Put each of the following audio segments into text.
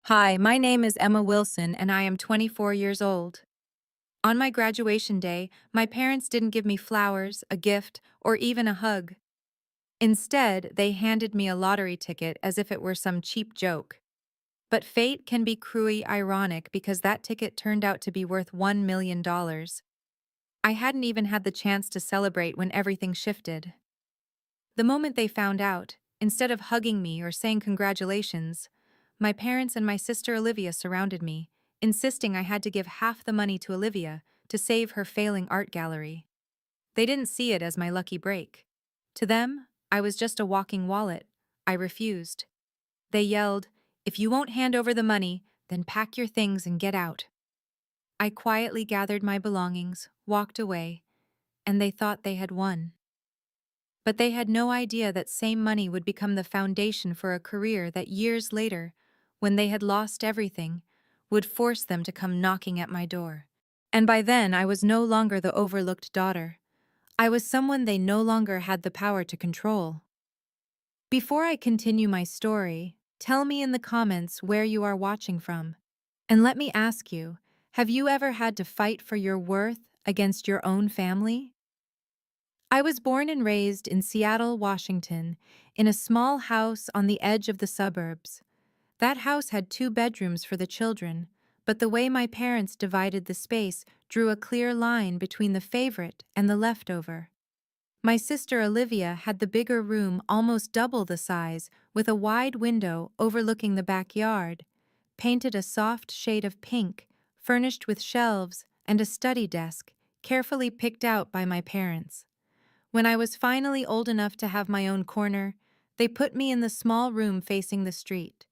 Hi, my name is Emma Wilson and I am 24 years old. On my graduation day, my parents didn't give me flowers, a gift, or even a hug. Instead, they handed me a lottery ticket as if it were some cheap joke. But fate can be cruelly ironic because that ticket turned out to be worth $1 million. I hadn't even had the chance to celebrate when everything shifted. The moment they found out, instead of hugging me or saying congratulations, my parents and my sister Olivia surrounded me, insisting I had to give half the money to Olivia to save her failing art gallery. They didn't see it as my lucky break. To them, I was just a walking wallet. I refused. They yelled, "If you won't hand over the money, then pack your things and get out." I quietly gathered my belongings, walked away, and they thought they had won. But they had no idea that same money would become the foundation for a career that years later, when they had lost everything, would force them to come knocking at my door. And by then I was no longer the overlooked daughter. I was someone they no longer had the power to control. Before I continue my story, tell me in the comments where you are watching from. And let me ask you, have you ever had to fight for your worth against your own family? I was born and raised in Seattle, Washington, in a small house on the edge of the suburbs. That house had 2 bedrooms for the children, but the way my parents divided the space drew a clear line between the favorite and the leftover. My sister Olivia had the bigger room, almost double the size, with a wide window overlooking the backyard, painted a soft shade of pink, furnished with shelves and a study desk, carefully picked out by my parents. When I was finally old enough to have my own corner, they put me in the small room facing the street,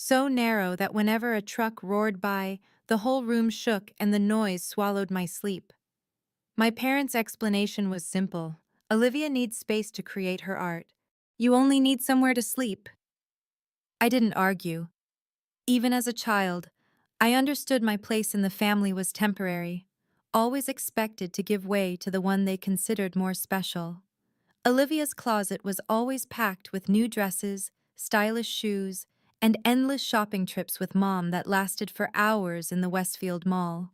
so narrow that whenever a truck roared by, the whole room shook and the noise swallowed my sleep. My parents' explanation was simple. Olivia needs space to create her art. You only need somewhere to sleep. I didn't argue. Even as a child, I understood my place in the family was temporary, always expected to give way to the one they considered more special. Olivia's closet was always packed with new dresses, stylish shoes, and endless shopping trips with Mom that lasted for hours in the Westfield Mall.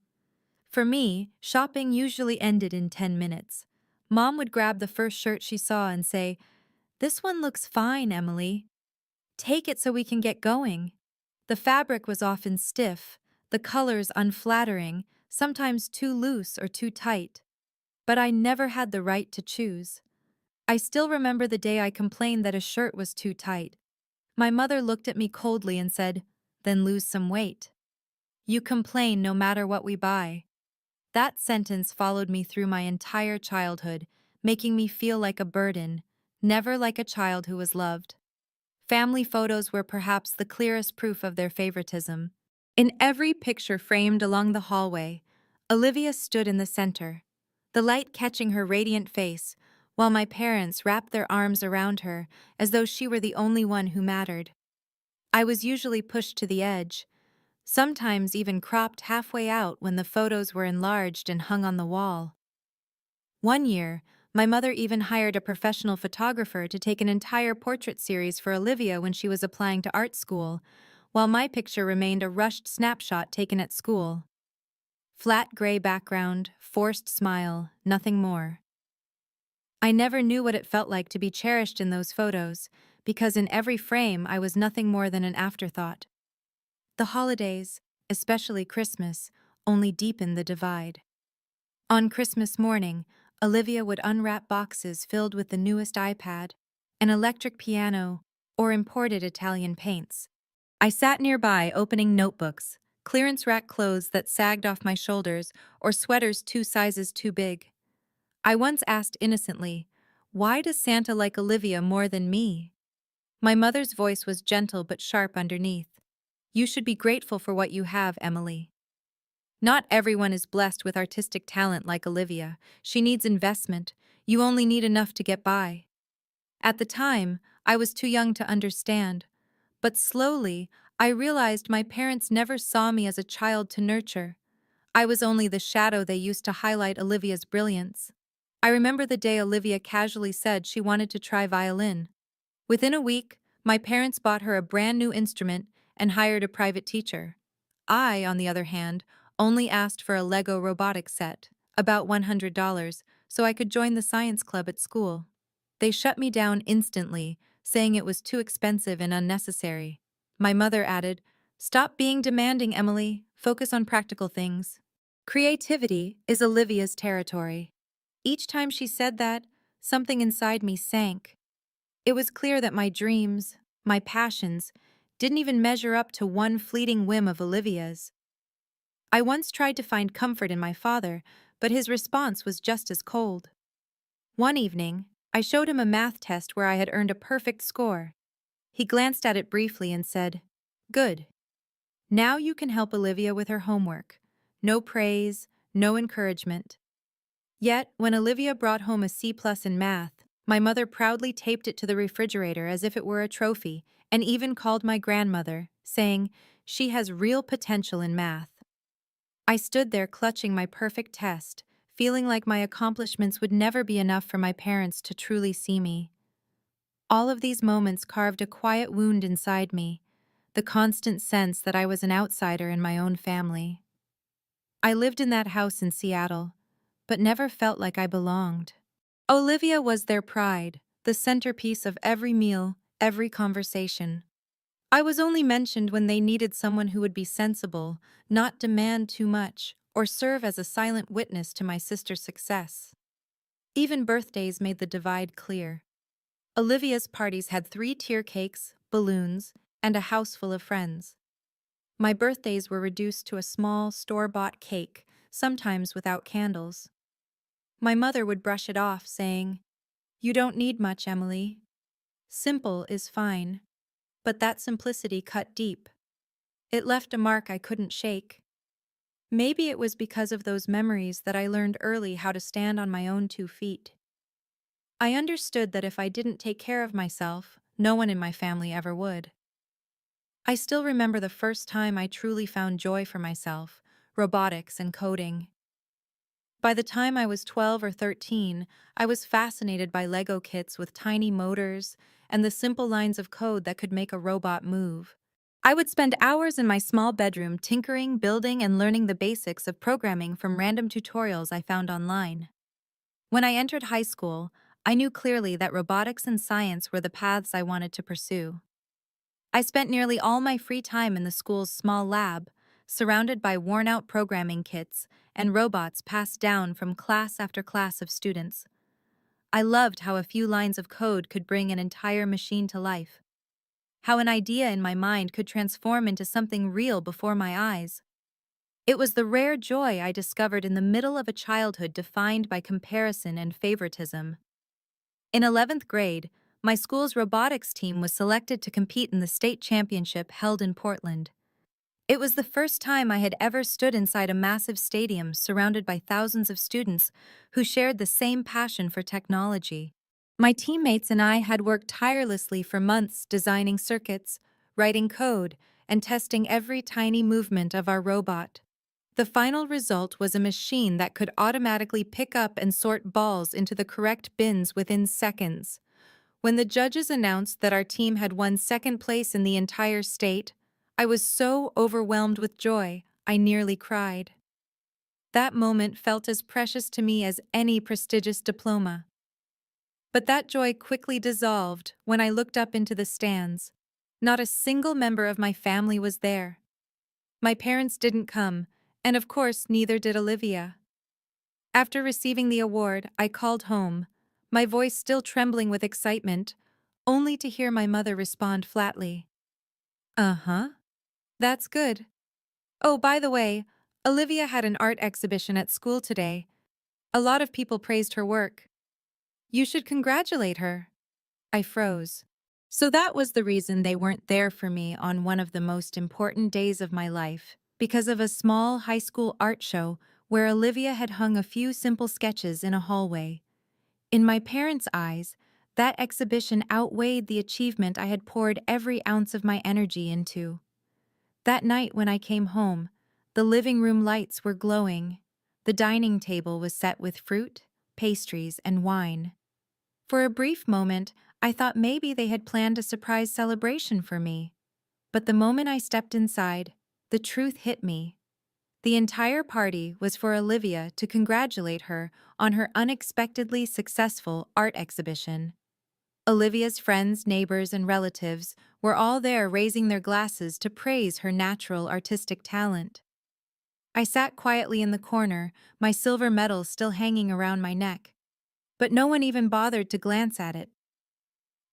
For me, shopping usually ended in 10 minutes. Mom would grab the first shirt she saw and say, "This one looks fine, Emily. Take it so we can get going." The fabric was often stiff, the colors unflattering, sometimes too loose or too tight. But I never had the right to choose. I still remember the day I complained that a shirt was too tight. My mother looked at me coldly and said, "Then lose some weight. You complain no matter what we buy." That sentence followed me through my entire childhood, making me feel like a burden, never like a child who was loved. Family photos were perhaps the clearest proof of their favoritism. In every picture framed along the hallway, Olivia stood in the center, the light catching her radiant face, while my parents wrapped their arms around her as though she were the only one who mattered. I was usually pushed to the edge, sometimes even cropped halfway out when the photos were enlarged and hung on the wall. One year, my mother even hired a professional photographer to take an entire portrait series for Olivia when she was applying to art school, while my picture remained a rushed snapshot taken at school. Flat gray background, forced smile, nothing more. I never knew what it felt like to be cherished in those photos, because in every frame I was nothing more than an afterthought. The holidays, especially Christmas, only deepened the divide. On Christmas morning, Olivia would unwrap boxes filled with the newest iPad, an electric piano, or imported Italian paints. I sat nearby opening notebooks, clearance rack clothes that sagged off my shoulders, or sweaters 2 sizes too big. I once asked innocently, "Why does Santa like Olivia more than me?" My mother's voice was gentle but sharp underneath. "You should be grateful for what you have, Emily. Not everyone is blessed with artistic talent like Olivia. She needs investment. You only need enough to get by." At the time, I was too young to understand, but slowly, I realized my parents never saw me as a child to nurture. I was only the shadow they used to highlight Olivia's brilliance. I remember the day Olivia casually said she wanted to try violin. Within a week, my parents bought her a brand new instrument, and hired a private teacher. I, on the other hand, only asked for a Lego robotics set, about $100, so I could join the science club at school. They shut me down instantly, saying it was too expensive and unnecessary. My mother added, "Stop being demanding, Emily. Focus on practical things." Creativity is Olivia's territory. Each time she said that, something inside me sank. It was clear that my dreams, my passions, didn't even measure up to one fleeting whim of Olivia's. I once tried to find comfort in my father, but his response was just as cold. One evening, I showed him a math test where I had earned a perfect score. He glanced at it briefly and said, "Good. Now you can help Olivia with her homework." No praise, no encouragement. Yet, when Olivia brought home a C+ in math, my mother proudly taped it to the refrigerator as if it were a trophy, and even called my grandmother, saying, "She has real potential in math." I stood there clutching my perfect test, feeling like my accomplishments would never be enough for my parents to truly see me. All of these moments carved a quiet wound inside me, the constant sense that I was an outsider in my own family. I lived in that house in Seattle, but never felt like I belonged. Olivia was their pride, the centerpiece of every meal, every conversation. I was only mentioned when they needed someone who would be sensible, not demand too much, or serve as a silent witness to my sister's success. Even birthdays made the divide clear. Olivia's parties had 3-tier cakes, balloons, and a house full of friends. My birthdays were reduced to a small, store-bought cake, sometimes without candles. My mother would brush it off, saying, "You don't need much, Emily. Simple is fine." But that simplicity cut deep. It left a mark I couldn't shake. Maybe it was because of those memories that I learned early how to stand on my own 2 feet. I understood that if I didn't take care of myself, no one in my family ever would. I still remember the first time I truly found joy for myself, robotics and coding. By the time I was 12 or 13, I was fascinated by Lego kits with tiny motors and the simple lines of code that could make a robot move. I would spend hours in my small bedroom tinkering, building, and learning the basics of programming from random tutorials I found online. When I entered high school, I knew clearly that robotics and science were the paths I wanted to pursue. I spent nearly all my free time in the school's small lab, surrounded by worn-out programming kits and robots passed down from class after class of students. I loved how a few lines of code could bring an entire machine to life, how an idea in my mind could transform into something real before my eyes. It was the rare joy I discovered in the middle of a childhood defined by comparison and favoritism. In 11th grade, my school's robotics team was selected to compete in the state championship held in Portland. It was the first time I had ever stood inside a massive stadium surrounded by thousands of students who shared the same passion for technology. My teammates and I had worked tirelessly for months designing circuits, writing code, and testing every tiny movement of our robot. The final result was a machine that could automatically pick up and sort balls into the correct bins within seconds. When the judges announced that our team had won second place in the entire state, I was so overwhelmed with joy, I nearly cried. That moment felt as precious to me as any prestigious diploma. But that joy quickly dissolved when I looked up into the stands. Not a single member of my family was there. My parents didn't come, and of course neither did Olivia. After receiving the award, I called home, my voice still trembling with excitement, only to hear my mother respond flatly, "Uh-huh, that's good. Oh, by the way, Olivia had an art exhibition at school today. A lot of people praised her work. You should congratulate her." I froze. So that was the reason they weren't there for me on one of the most important days of my life, because of a small high school art show where Olivia had hung a few simple sketches in a hallway. In my parents' eyes, that exhibition outweighed the achievement I had poured every ounce of my energy into. That night when I came home, the living room lights were glowing. The dining table was set with fruit, pastries, and wine. For a brief moment, I thought maybe they had planned a surprise celebration for me. But the moment I stepped inside, the truth hit me. The entire party was for Olivia to congratulate her on her unexpectedly successful art exhibition. Olivia's friends, neighbors, and relatives were all there raising their glasses to praise her natural artistic talent. I sat quietly in the corner, my silver medal still hanging around my neck. But no one even bothered to glance at it.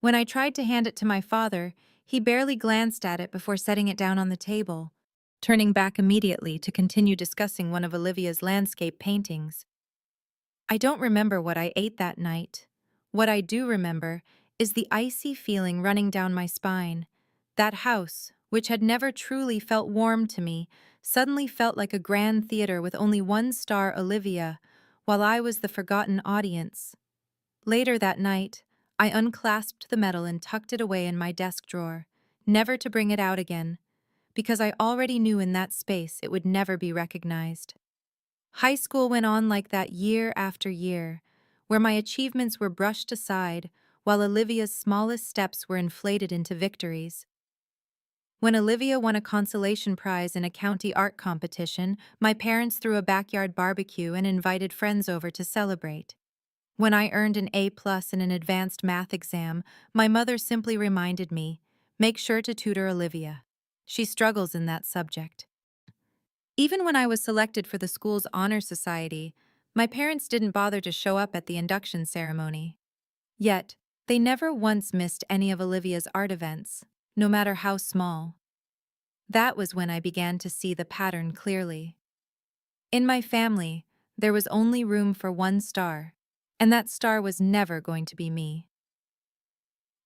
When I tried to hand it to my father, he barely glanced at it before setting it down on the table, turning back immediately to continue discussing one of Olivia's landscape paintings. I don't remember what I ate that night. What I do remember is the icy feeling running down my spine. That house, which had never truly felt warm to me, suddenly felt like a grand theater with only one star, Olivia, while I was the forgotten audience. Later that night, I unclasped the medal and tucked it away in my desk drawer, never to bring it out again, because I already knew in that space it would never be recognized. High school went on like that year after year, where my achievements were brushed aside while Olivia's smallest steps were inflated into victories. When Olivia won a consolation prize in a county art competition, my parents threw a backyard barbecue and invited friends over to celebrate. When I earned an A+ in an advanced math exam, my mother simply reminded me, "Make sure to tutor Olivia. She struggles in that subject." Even when I was selected for the school's honor society, my parents didn't bother to show up at the induction ceremony. Yet, they never once missed any of Olivia's art events, no matter how small. That was when I began to see the pattern clearly. In my family, there was only room for one star, and that star was never going to be me.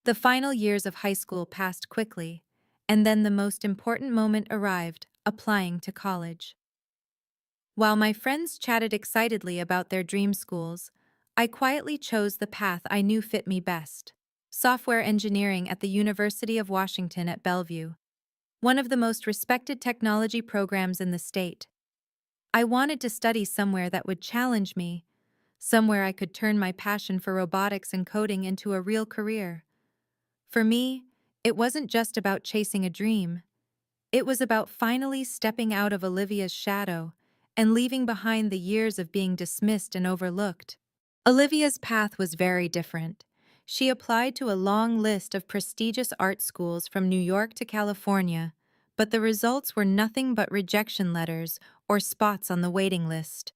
The final years of high school passed quickly, and then the most important moment arrived, applying to college. While my friends chatted excitedly about their dream schools, I quietly chose the path I knew fit me best: software engineering at the University of Washington at Bellevue, one of the most respected technology programs in the state. I wanted to study somewhere that would challenge me, somewhere I could turn my passion for robotics and coding into a real career. For me, it wasn't just about chasing a dream. It was about finally stepping out of Olivia's shadow and leaving behind the years of being dismissed and overlooked. Olivia's path was very different. She applied to a long list of prestigious art schools from New York to California, but the results were nothing but rejection letters or spots on the waiting list.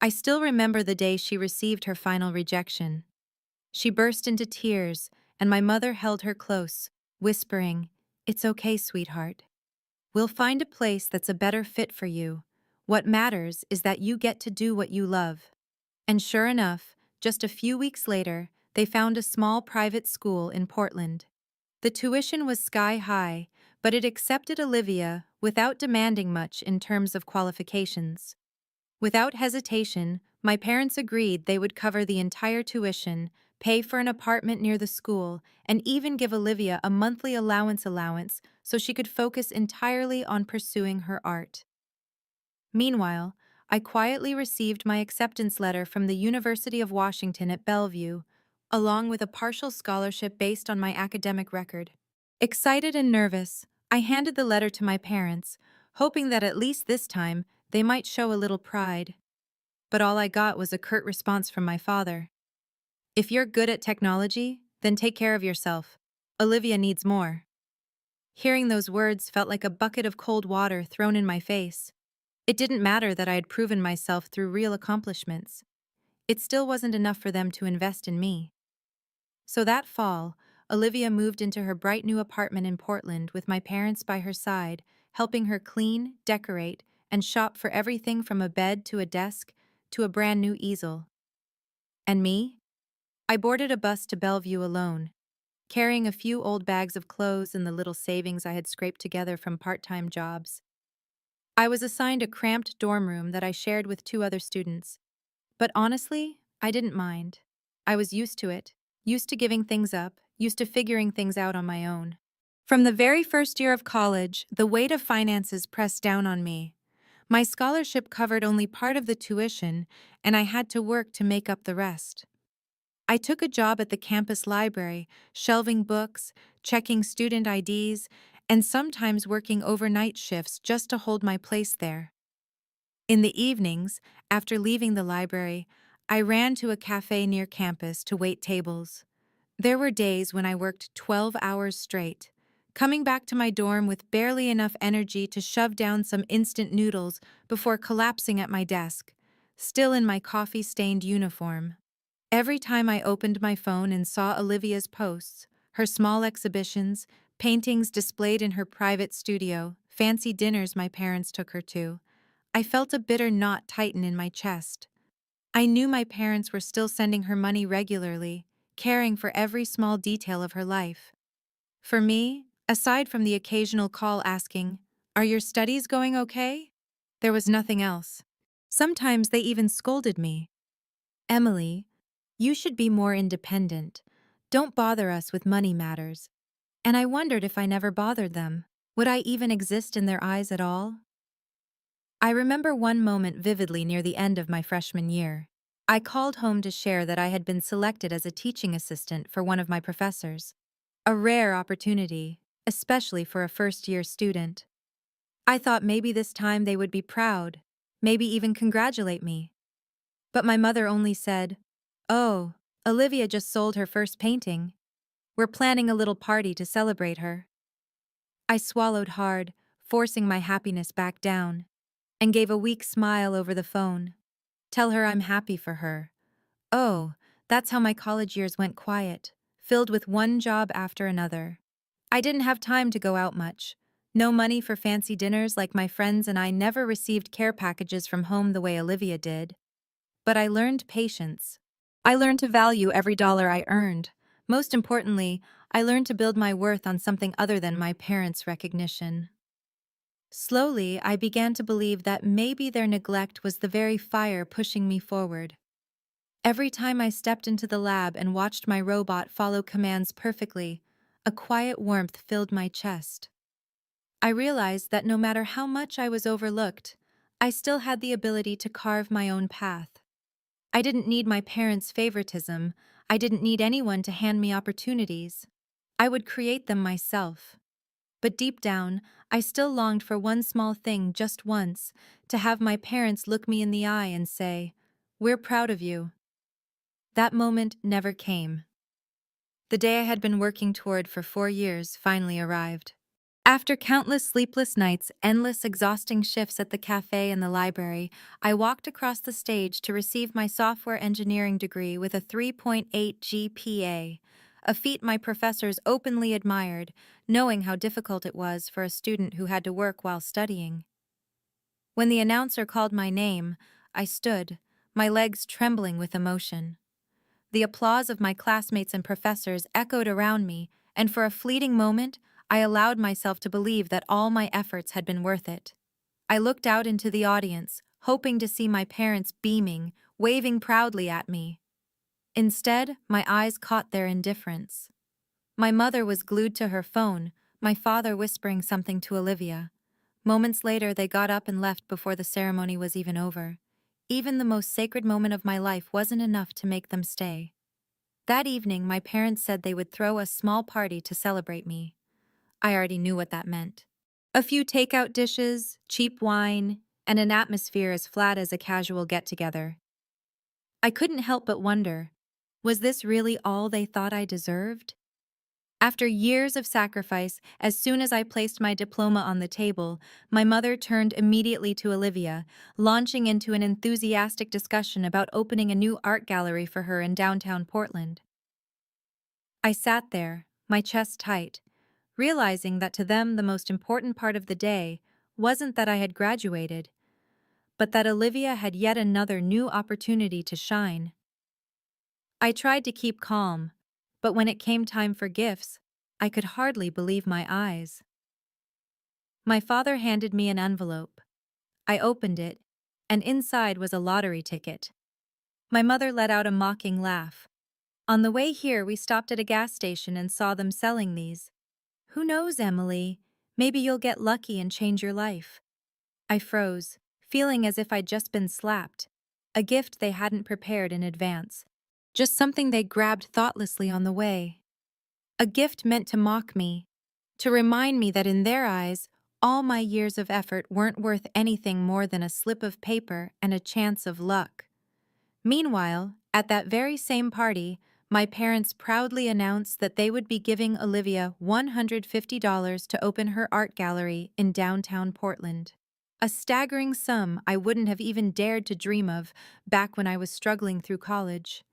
I still remember the day she received her final rejection. She burst into tears, and my mother held her close, whispering, "It's okay, sweetheart. We'll find a place that's a better fit for you. What matters is that you get to do what you love." And sure enough, just a few weeks later, they found a small private school in Portland. The tuition was sky high, but it accepted Olivia without demanding much in terms of qualifications. Without hesitation, my parents agreed they would cover the entire tuition, pay for an apartment near the school, and even give Olivia a monthly allowance so she could focus entirely on pursuing her art. Meanwhile, I quietly received my acceptance letter from the University of Washington at Bellevue, along with a partial scholarship based on my academic record. Excited and nervous, I handed the letter to my parents, hoping that at least this time they might show a little pride. But all I got was a curt response from my father. "If you're good at technology, then take care of yourself. Olivia needs more." Hearing those words felt like a bucket of cold water thrown in my face. It didn't matter that I had proven myself through real accomplishments. It still wasn't enough for them to invest in me. So that fall, Olivia moved into her bright new apartment in Portland with my parents by her side, helping her clean, decorate, and shop for everything from a bed to a desk to a brand new easel. And me? I boarded a bus to Bellevue alone, carrying a few old bags of clothes and the little savings I had scraped together from part-time jobs. I was assigned a cramped dorm room that I shared with two other students. But honestly, I didn't mind. I was used to it, used to giving things up, used to figuring things out on my own. From the very first year of college, the weight of finances pressed down on me. My scholarship covered only part of the tuition, and I had to work to make up the rest. I took a job at the campus library, shelving books, checking student IDs, and sometimes working overnight shifts just to hold my place there. In the evenings, after leaving the library, I ran to a cafe near campus to wait tables. There were days when I worked 12 hours straight, coming back to my dorm with barely enough energy to shove down some instant noodles before collapsing at my desk, still in my coffee-stained uniform. Every time I opened my phone and saw Olivia's posts, her small exhibitions, paintings displayed in her private studio, fancy dinners my parents took her to, I felt a bitter knot tighten in my chest. I knew my parents were still sending her money regularly, caring for every small detail of her life. For me, aside from the occasional call asking, "Are your studies going okay?" there was nothing else. Sometimes they even scolded me. "Emily, you should be more independent. Don't bother us with money matters." And I wondered if I never bothered them, would I even exist in their eyes at all? I remember one moment vividly near the end of my freshman year. I called home to share that I had been selected as a teaching assistant for one of my professors. A rare opportunity, especially for a first-year student. I thought maybe this time they would be proud, maybe even congratulate me. But my mother only said, "Oh, Olivia just sold her first painting. We're planning a little party to celebrate her." I swallowed hard, forcing my happiness back down, and gave a weak smile over the phone. Tell her I'm happy for her. Oh, that's how my college years went quiet, filled with one job after another. I didn't have time to go out much. No money for fancy dinners like my friends, and I never received care packages from home the way Olivia did. But I learned patience. I learned to value every dollar I earned. Most importantly, I learned to build my worth on something other than my parents' recognition. Slowly, I began to believe that maybe their neglect was the very fire pushing me forward. Every time I stepped into the lab and watched my robot follow commands perfectly, a quiet warmth filled my chest. I realized that no matter how much I was overlooked, I still had the ability to carve my own path. I didn't need my parents' favoritism. I didn't need anyone to hand me opportunities. I would create them myself. But deep down, I still longed for one small thing just once, to have my parents look me in the eye and say, "We're proud of you." That moment never came. The day I had been working toward for 4 years finally arrived. After countless sleepless nights, endless exhausting shifts at the cafe and the library, I walked across the stage to receive my software engineering degree with a 3.8 GPA, a feat my professors openly admired, knowing how difficult it was for a student who had to work while studying. When the announcer called my name, I stood, my legs trembling with emotion. The applause of my classmates and professors echoed around me, and for a fleeting moment, I allowed myself to believe that all my efforts had been worth it. I looked out into the audience, hoping to see my parents beaming, waving proudly at me. Instead, my eyes caught their indifference. My mother was glued to her phone, my father whispering something to Olivia. Moments later, they got up and left before the ceremony was even over. Even the most sacred moment of my life wasn't enough to make them stay. That evening, my parents said they would throw a small party to celebrate me. I already knew what that meant. A few takeout dishes, cheap wine, and an atmosphere as flat as a casual get-together. I couldn't help but wonder, was this really all they thought I deserved? After years of sacrifice, as soon as I placed my diploma on the table, my mother turned immediately to Olivia, launching into an enthusiastic discussion about opening a new art gallery for her in downtown Portland. I sat there, my chest tight, realizing that to them the most important part of the day wasn't that I had graduated, but that Olivia had yet another new opportunity to shine. I tried to keep calm, but when it came time for gifts, I could hardly believe my eyes. My father handed me an envelope. I opened it, and inside was a lottery ticket. My mother let out a mocking laugh. On the way here, we stopped at a gas station and saw them selling these. "Who knows, Emily? Maybe you'll get lucky and change your life." I froze, feeling as if I'd just been slapped. A gift they hadn't prepared in advance. Just something they grabbed thoughtlessly on the way. A gift meant to mock me, to remind me that in their eyes, all my years of effort weren't worth anything more than a slip of paper and a chance of luck. Meanwhile, at that very same party, my parents proudly announced that they would be giving Olivia $150 to open her art gallery in downtown Portland. A staggering sum I wouldn't have even dared to dream of back when I was struggling through college.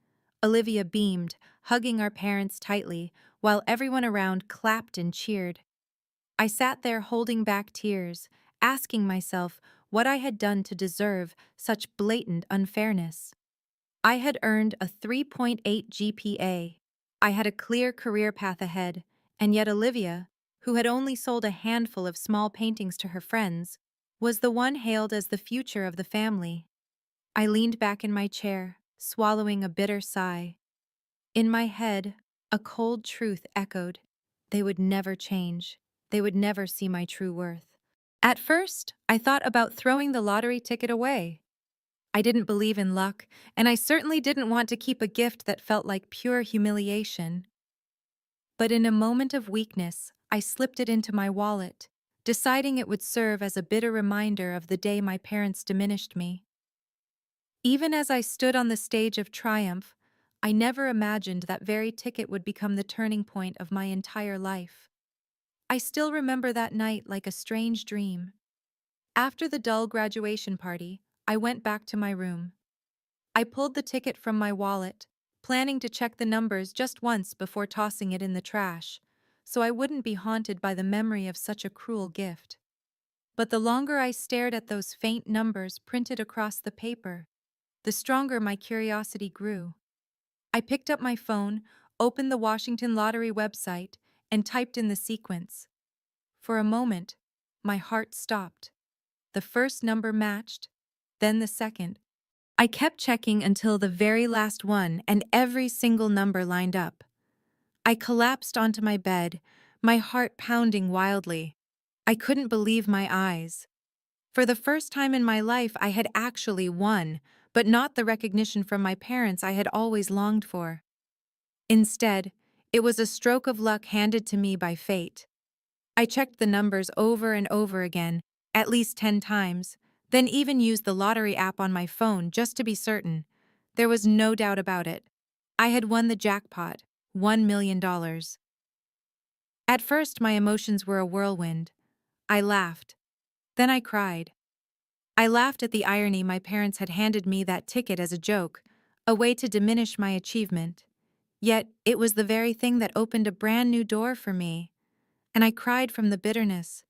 Olivia beamed, hugging our parents tightly, while everyone around clapped and cheered. I sat there holding back tears, asking myself what I had done to deserve such blatant unfairness. I had earned a 3.8 GPA. I had a clear career path ahead, and yet Olivia, who had only sold a handful of small paintings to her friends, was the one hailed as the future of the family. I leaned back in my chair, swallowing a bitter sigh. In my head, a cold truth echoed. They would never change. They would never see my true worth. At first, I thought about throwing the lottery ticket away. I didn't believe in luck, and I certainly didn't want to keep a gift that felt like pure humiliation. But in a moment of weakness, I slipped it into my wallet, deciding it would serve as a bitter reminder of the day my parents diminished me. Even as I stood on the stage of triumph, I never imagined that very ticket would become the turning point of my entire life. I still remember that night like a strange dream. After the dull graduation party, I went back to my room. I pulled the ticket from my wallet, planning to check the numbers just once before tossing it in the trash, so I wouldn't be haunted by the memory of such a cruel gift. But the longer I stared at those faint numbers printed across the paper, the stronger my curiosity grew. I picked up my phone, opened the Washington Lottery website, and typed in the sequence. For a moment, my heart stopped. The first number matched, then the second. I kept checking until the very last one, and every single number lined up. I collapsed onto my bed, my heart pounding wildly. I couldn't believe my eyes. For the first time in my life, I had actually won, but not the recognition from my parents I had always longed for. Instead, it was a stroke of luck handed to me by fate. I checked the numbers over and over again, at least 10 times, then even used the lottery app on my phone just to be certain. There was no doubt about it. I had won the jackpot, $1 million. At first, my emotions were a whirlwind. I laughed. Then I cried. I laughed at the irony my parents had handed me that ticket as a joke, a way to diminish my achievement. Yet, it was the very thing that opened a brand new door for me. And I cried from the bitterness,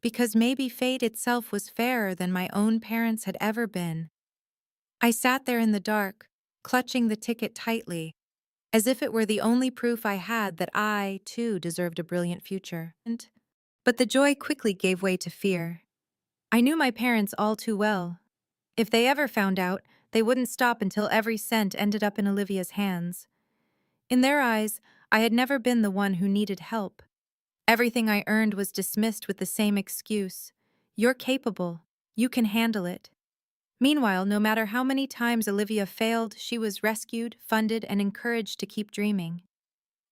because maybe fate itself was fairer than my own parents had ever been. I sat there in the dark, clutching the ticket tightly, as if it were the only proof I had that I, too, deserved a brilliant future. But the joy quickly gave way to fear. I knew my parents all too well. If they ever found out, they wouldn't stop until every cent ended up in Olivia's hands. In their eyes, I had never been the one who needed help. Everything I earned was dismissed with the same excuse. You're capable. You can handle it. Meanwhile, no matter how many times Olivia failed, she was rescued, funded, and encouraged to keep dreaming.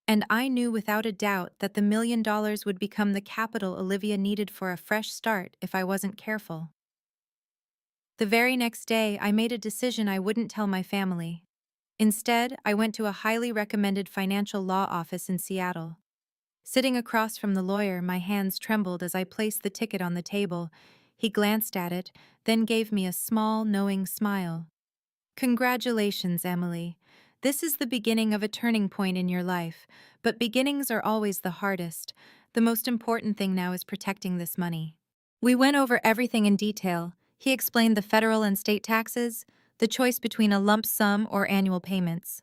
And I knew without a doubt that the $1 million would become the capital Olivia needed for a fresh start if I wasn't careful. The very next day, I made a decision I wouldn't tell my family. Instead, I went to a highly recommended financial law office in Seattle. Sitting across from the lawyer, my hands trembled as I placed the ticket on the table. He glanced at it, then gave me a small, knowing smile. Congratulations, Emily. This is the beginning of a turning point in your life, but beginnings are always the hardest. The most important thing now is protecting this money. We went over everything in detail. He explained the federal and state taxes, the choice between a lump sum or annual payments.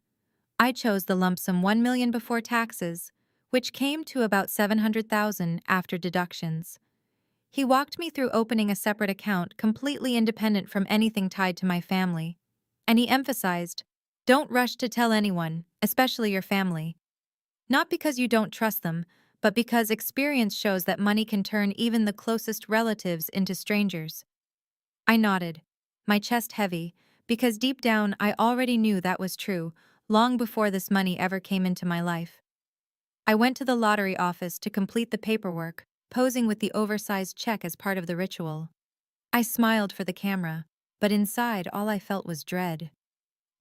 I chose the lump sum $1 million before taxes, which came to about $700,000 after deductions. He walked me through opening a separate account completely independent from anything tied to my family. And he emphasized, don't rush to tell anyone, especially your family. Not because you don't trust them, but because experience shows that money can turn even the closest relatives into strangers. I nodded, my chest heavy, because deep down I already knew that was true, long before this money ever came into my life. I went to the lottery office to complete the paperwork, posing with the oversized check as part of the ritual. I smiled for the camera, but inside all I felt was dread.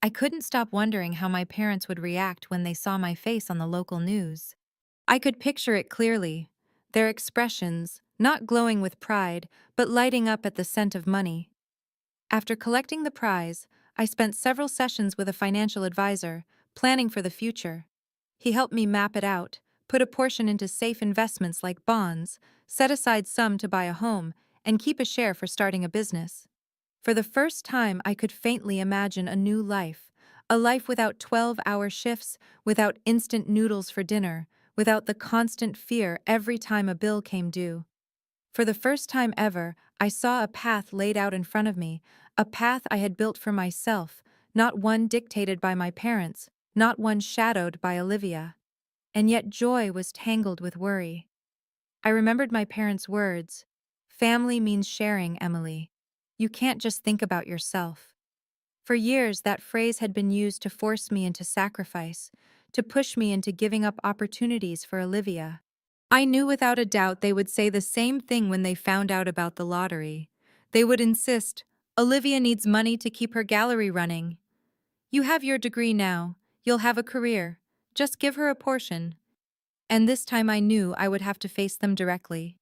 I couldn't stop wondering how my parents would react when they saw my face on the local news. I could picture it clearly, their expressions, not glowing with pride, but lighting up at the scent of money. After collecting the prize, I spent several sessions with a financial advisor, planning for the future. He helped me map it out, put a portion into safe investments like bonds, set aside some to buy a home, and keep a share for starting a business. For the first time, I could faintly imagine a new life, a life without 12-hour shifts, without instant noodles for dinner, without the constant fear every time a bill came due. For the first time ever, I saw a path laid out in front of me, a path I had built for myself, not one dictated by my parents, not one shadowed by Olivia. And yet joy was tangled with worry. I remembered my parents' words. Family means sharing, Emily. You can't just think about yourself. For years, that phrase had been used to force me into sacrifice, to push me into giving up opportunities for Olivia. I knew without a doubt they would say the same thing when they found out about the lottery. They would insist, Olivia needs money to keep her gallery running. You have your degree now. You'll have a career. Just give her a portion. And this time I knew I would have to face them directly.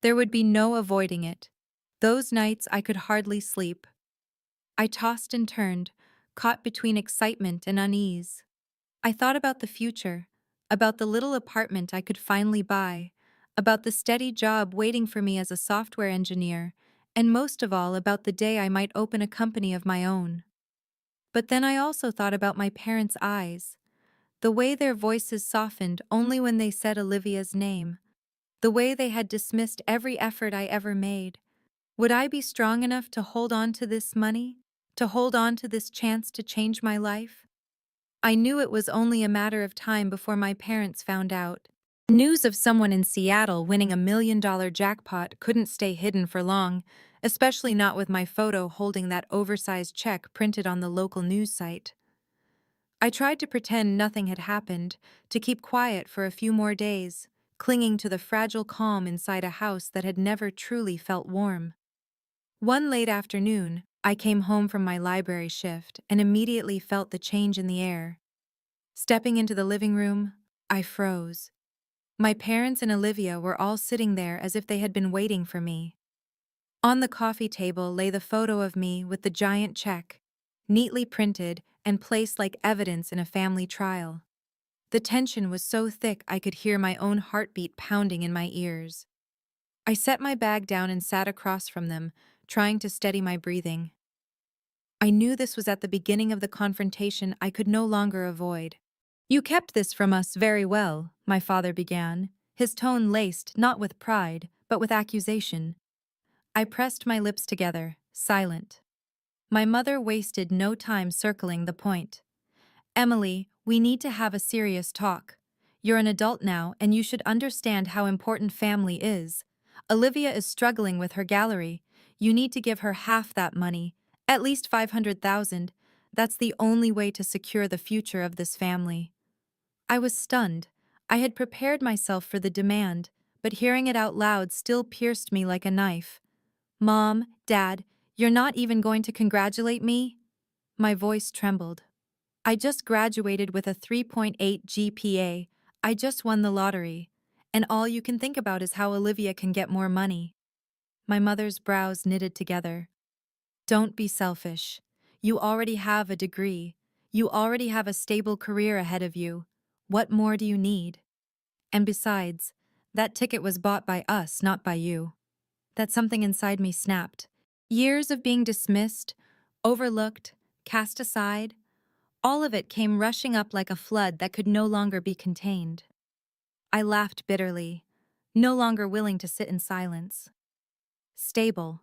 There would be no avoiding it. Those nights I could hardly sleep. I tossed and turned, caught between excitement and unease. I thought about the future, about the little apartment I could finally buy, about the steady job waiting for me as a software engineer, and most of all about the day I might open a company of my own. But then I also thought about my parents' eyes, the way their voices softened only when they said Olivia's name, the way they had dismissed every effort I ever made. Would I be strong enough to hold on to this money, to hold on to this chance to change my life? I knew it was only a matter of time before my parents found out. News of someone in Seattle winning $1 million jackpot couldn't stay hidden for long, especially not with my photo holding that oversized check printed on the local news site. I tried to pretend nothing had happened, to keep quiet for a few more days, clinging to the fragile calm inside a house that had never truly felt warm. One late afternoon, I came home from my library shift and immediately felt the change in the air. Stepping into the living room, I froze. My parents and Olivia were all sitting there as if they had been waiting for me. On the coffee table lay the photo of me with the giant check, neatly printed and placed like evidence in a family trial. The tension was so thick I could hear my own heartbeat pounding in my ears. I set my bag down and sat across from them, trying to steady my breathing. I knew this was at the beginning of the confrontation I could no longer avoid. You kept this from us very well, my father began, his tone laced not with pride, but with accusation. I pressed my lips together, silent. My mother wasted no time circling the point. Emily, we need to have a serious talk. You're an adult now, and you should understand how important family is. Olivia is struggling with her gallery. You need to give her half that money, at least 500,000. That's the only way to secure the future of this family. I was stunned. I had prepared myself for the demand, but hearing it out loud still pierced me like a knife. Mom, Dad, you're not even going to congratulate me? My voice trembled. I just graduated with a 3.8 GPA. I just won the lottery. And all you can think about is how Olivia can get more money. My mother's brows knitted together. Don't be selfish. You already have a degree. You already have a stable career ahead of you. What more do you need? And besides, that ticket was bought by us, not by you. That something inside me snapped. Years of being dismissed, overlooked, cast aside, all of it came rushing up like a flood that could no longer be contained. I laughed bitterly, no longer willing to sit in silence. Stable.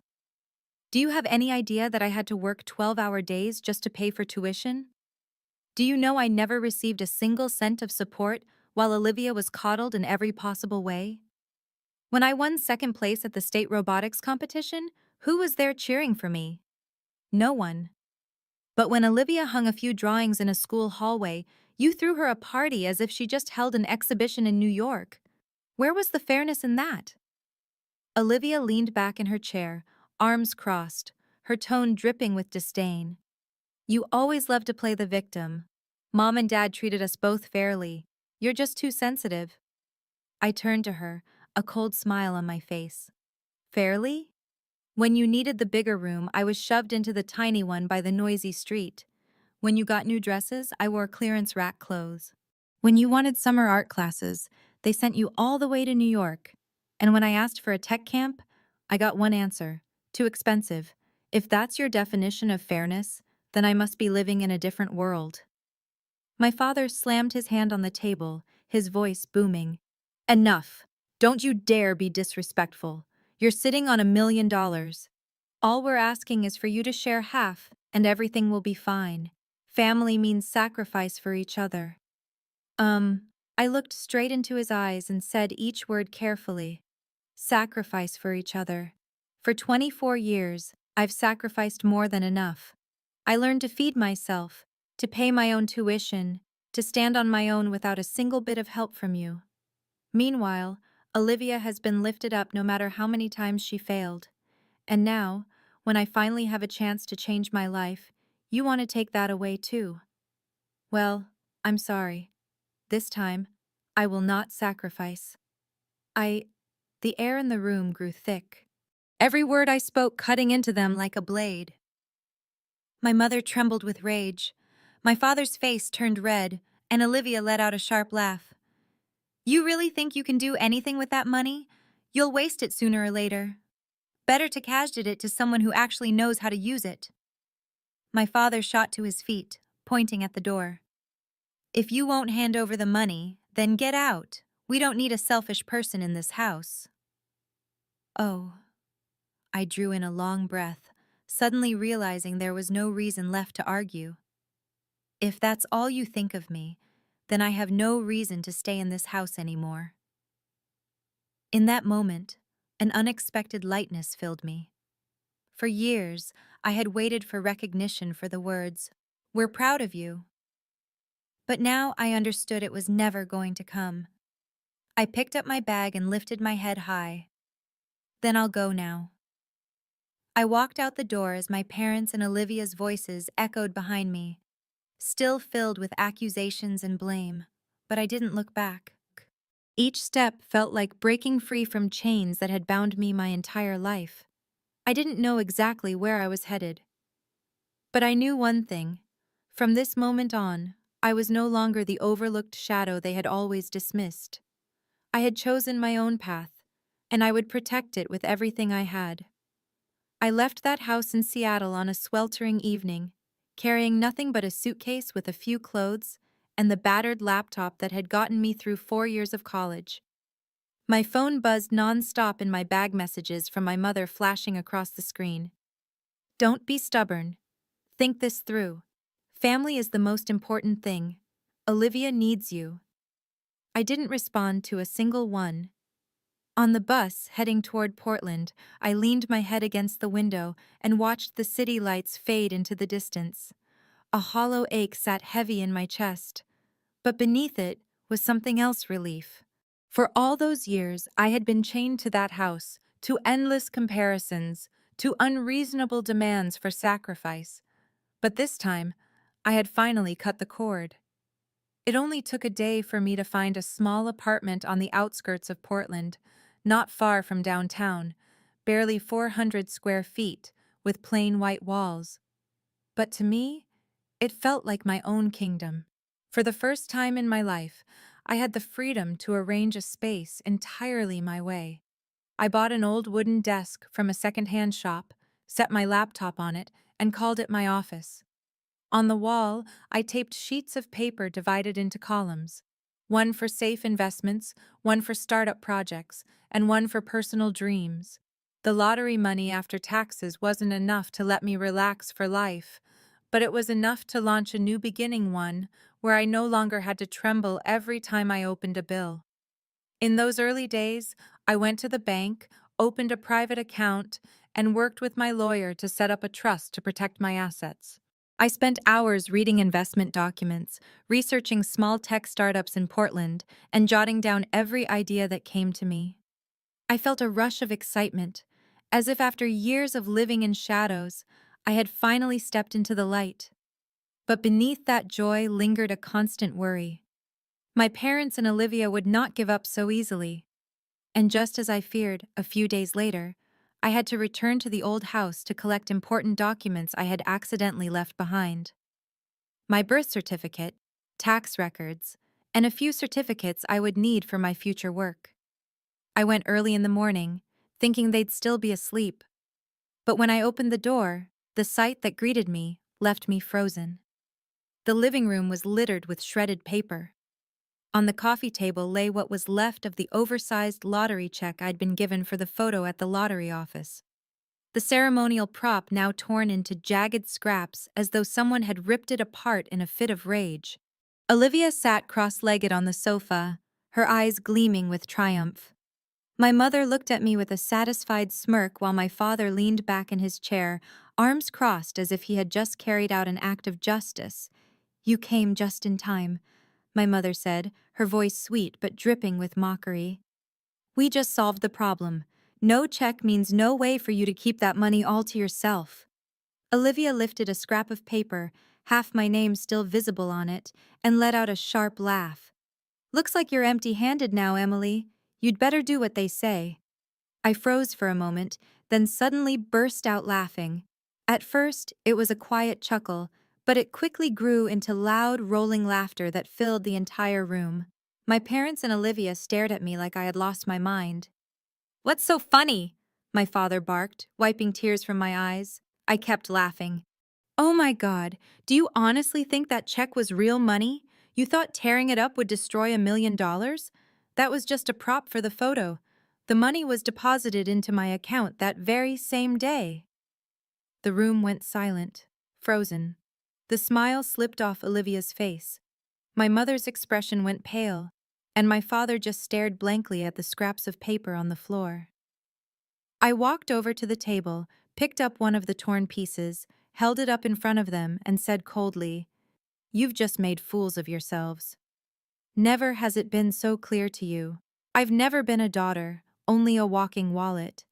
Do you have any idea that I had to work 12-hour days just to pay for tuition? Do you know I never received a single cent of support while Olivia was coddled in every possible way? When I won second place at the state robotics competition, who was there cheering for me? No one. But when Olivia hung a few drawings in a school hallway, You threw her a party as if she just held an exhibition in New York. Where was the fairness in that? Olivia leaned back in her chair, arms crossed, her tone dripping with disdain. You always love to play the victim. Mom and Dad treated us both fairly. You're just too sensitive. I turned to her, a cold smile on my face. Fairly? When you needed the bigger room, I was shoved into the tiny one by the noisy street. When you got new dresses, I wore clearance rack clothes. When you wanted summer art classes, they sent you all the way to New York. And when I asked for a tech camp, I got one answer: too expensive. If that's your definition of fairness, then I must be living in a different world. My father slammed his hand on the table, his voice booming. Enough! Don't you dare be disrespectful. You're sitting on $1 million. All we're asking is for you to share half, and everything will be fine. Family means sacrifice for each other. I looked straight into his eyes and said each word carefully. Sacrifice for each other. For 24 years, I've sacrificed more than enough. I learned to feed myself, to pay my own tuition, to stand on my own without a single bit of help from you. Meanwhile, Olivia has been lifted up no matter how many times she failed. And now, when I finally have a chance to change my life, you want to take that away too. Well, I'm sorry. This time, I will not sacrifice. The air in the room grew thick. Every word I spoke cutting into them like a blade. My mother trembled with rage. My father's face turned red, and Olivia let out a sharp laugh. You really think you can do anything with that money? You'll waste it sooner or later. Better to cash it to someone who actually knows how to use it. My father shot to his feet, pointing at the door. If you won't hand over the money, then get out. We don't need a selfish person in this house. Oh. I drew in a long breath, suddenly realizing there was no reason left to argue. If that's all you think of me, then I have no reason to stay in this house anymore. In that moment, an unexpected lightness filled me. For years, I had waited for recognition for the words, "We're proud of you." But now I understood it was never going to come. I picked up my bag and lifted my head high. Then I'll go now. I walked out the door as my parents' and Olivia's voices echoed behind me, still filled with accusations and blame, but I didn't look back. Each step felt like breaking free from chains that had bound me my entire life. I didn't know exactly where I was headed. But I knew one thing. From this moment on, I was no longer the overlooked shadow they had always dismissed. I had chosen my own path, and I would protect it with everything I had. I left that house in Seattle on a sweltering evening, carrying nothing but a suitcase with a few clothes and the battered laptop that had gotten me through 4 years of college. My phone buzzed non-stop in my bag messages from my mother flashing across the screen. Don't be stubborn. Think this through. Family is the most important thing. Olivia needs you. I didn't respond to a single one. On the bus, heading toward Portland, I leaned my head against the window and watched the city lights fade into the distance. A hollow ache sat heavy in my chest. But beneath it was something else: relief. For all those years, I had been chained to that house, to endless comparisons, to unreasonable demands for sacrifice. But this time, I had finally cut the cord. It only took a day for me to find a small apartment on the outskirts of Portland, not far from downtown, barely 400 square feet, with plain white walls. But to me, it felt like my own kingdom. For the first time in my life, I had the freedom to arrange a space entirely my way. I bought an old wooden desk from a second-hand shop, set my laptop on it, and called it my office. On the wall, I taped sheets of paper divided into columns, one for safe investments, one for startup projects, and one for personal dreams. The lottery money after taxes wasn't enough to let me relax for life, but it was enough to launch a new beginning, one where I no longer had to tremble every time I opened a bill. In those early days, I went to the bank, opened a private account, and worked with my lawyer to set up a trust to protect my assets. I spent hours reading investment documents, researching small tech startups in Portland, and jotting down every idea that came to me. I felt a rush of excitement, as if after years of living in shadows, I had finally stepped into the light. But beneath that joy lingered a constant worry. My parents and Olivia would not give up so easily. And just as I feared, a few days later, I had to return to the old house to collect important documents I had accidentally left behind. My birth certificate, tax records, and a few certificates I would need for my future work. I went early in the morning, thinking they'd still be asleep. But when I opened the door, the sight that greeted me left me frozen. The living room was littered with shredded paper. On the coffee table lay what was left of the oversized lottery check I'd been given for the photo at the lottery office. The ceremonial prop now torn into jagged scraps as though someone had ripped it apart in a fit of rage. Olivia sat cross-legged on the sofa, her eyes gleaming with triumph. My mother looked at me with a satisfied smirk while my father leaned back in his chair, arms crossed as if he had just carried out an act of justice. "You came just in time," my mother said, her voice sweet but dripping with mockery. "We just solved the problem. No check means no way for you to keep that money all to yourself." Olivia lifted a scrap of paper, half my name still visible on it, and let out a sharp laugh. "Looks like you're empty-handed now, Emily. You'd better do what they say." I froze for a moment, then suddenly burst out laughing. At first, it was a quiet chuckle, but it quickly grew into loud, rolling laughter that filled the entire room. My parents and Olivia stared at me like I had lost my mind. "What's so funny?" my father barked, wiping tears from my eyes. I kept laughing. "Oh my God, do you honestly think that check was real money? You thought tearing it up would destroy $1 million? That was just a prop for the photo. The money was deposited into my account that very same day." The room went silent, frozen. The smile slipped off Olivia's face. My mother's expression went pale, and my father just stared blankly at the scraps of paper on the floor. I walked over to the table, picked up one of the torn pieces, held it up in front of them, and said coldly, "You've just made fools of yourselves. Never has it been so clear to you. I've never been a daughter, only a walking wallet.